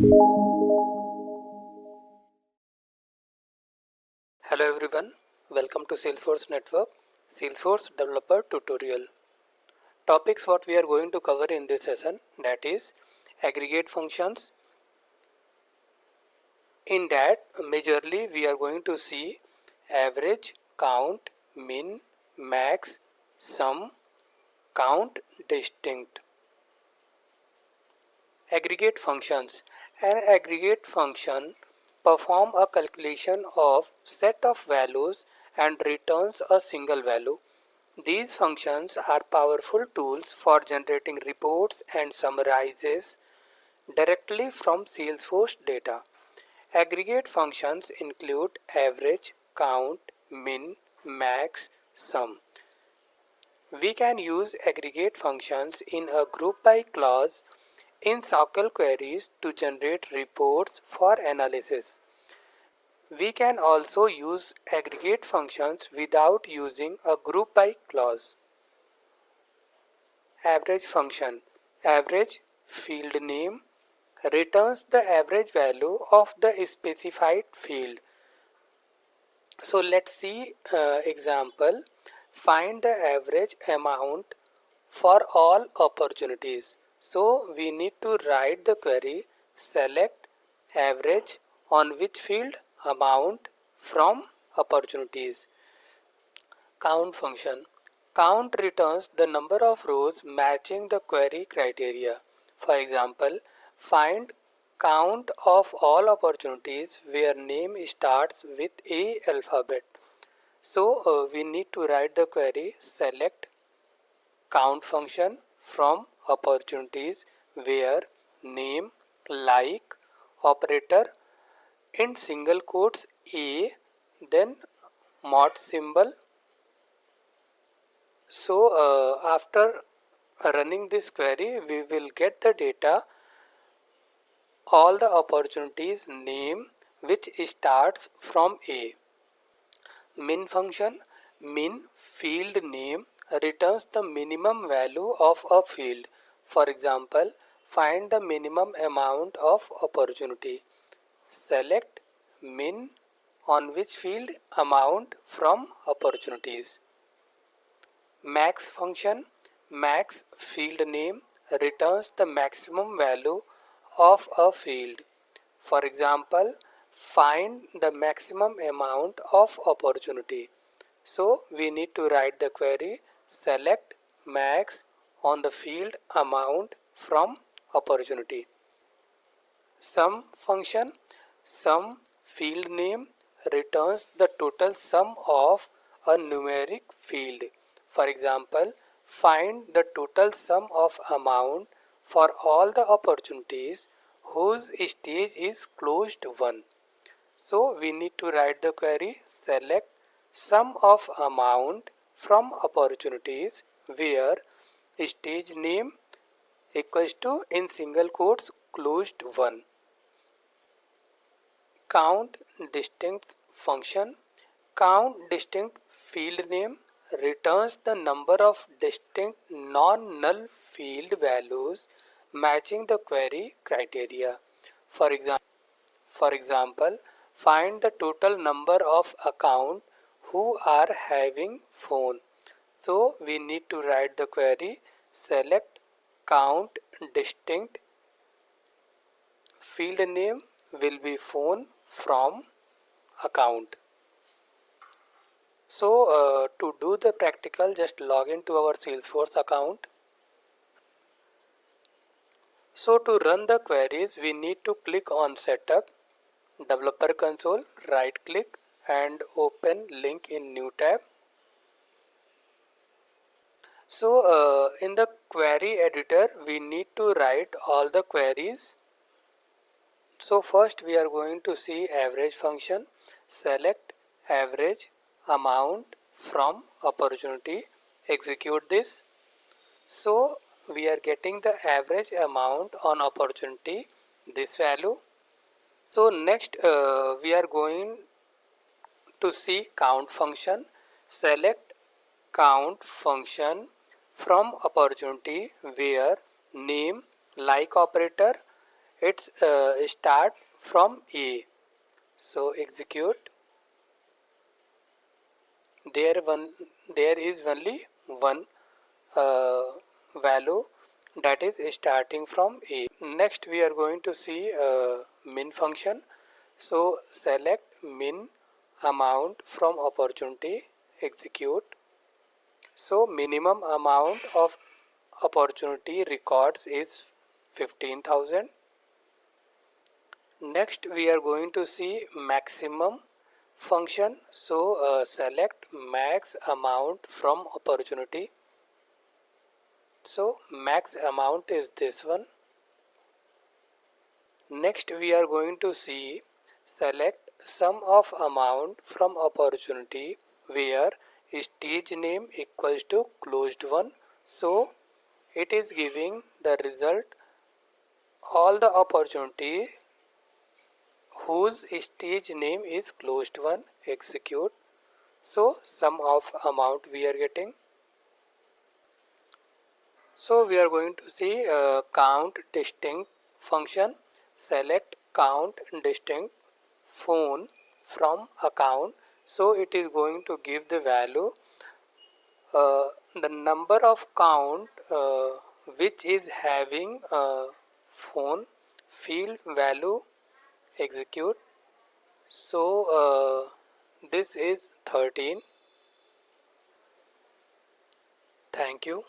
Hello everyone, welcome to Salesforce Network, Salesforce Developer Tutorial. Topics what we are going to cover in this session, that is aggregate functions. In that majorly we are going to see average, count, min, max, sum, count, distinct. Aggregate functions. An aggregate function performs a calculation of set of values and returns a single value. These functions are powerful tools for generating reports and summarizes directly from Salesforce data. Aggregate functions include average, count, min, max, sum. We can use aggregate functions in a group by clause in SQL queries to generate reports for analysis. We can also use aggregate functions without using a group by clause. Average function. Average field name returns the average value of the specified field. So let's see example. Find the average amount for all opportunities. So we need to write the query select average on which field amount from opportunities. Count function. Count returns the number of rows matching the query criteria. For example, find count of all opportunities where name starts with A alphabet. So we need to write the query select count function from opportunities where name like operator in single quotes A, then mod symbol. So after running this query, we will get the data all the opportunities name which starts from A. Min function. Min field name returns the minimum value of a field. For example, find the minimum amount of opportunity. Select min on which field amount from opportunities. Max function. Max field name returns the maximum value of a field. For example, find the maximum amount of opportunity. So we need to write the query select max on the field amount from opportunity. Sum function. Sum field name returns the total sum of a numeric field. For example, find the total sum of amount for all the opportunities whose stage is closed 1. So we need to write the query select sum of amount from opportunities where stage name equals to in single quotes closed 1. Count distinct function. Count distinct field name returns the number of distinct non-null field values matching the query criteria. For example, find the total number of account who are having phone. So we need to write the query select count distinct field name will be phone from account. So to do the practical, just log into our Salesforce account. So to run the queries, we need to click on setup, developer console, right click and open link in new tab. So in the query editor, we need to write all the queries. So first we are going to see average function, select average amount from opportunity, execute this. So we are getting the average amount on opportunity, this value. So next we are going to see count function, select count function from opportunity where name like operator it's start from A. So execute. There is only one uh, value that is starting from A. Next we are going to see min function. So select min amount from opportunity, execute. So minimum amount of opportunity records is 15,000. Next we are going to see maximum function. So select max amount from opportunity. So max amount is this one. Next we are going to see select sum of amount from opportunity where stage name equals to closed one. So it is giving the result all the opportunity whose stage name is closed one, execute. So sum of amount we are getting. So we are going to see count distinct function. Select count distinct phone from account. So it is going to give the value the number of count which is having phone field value, execute. So this is 13. Thank you.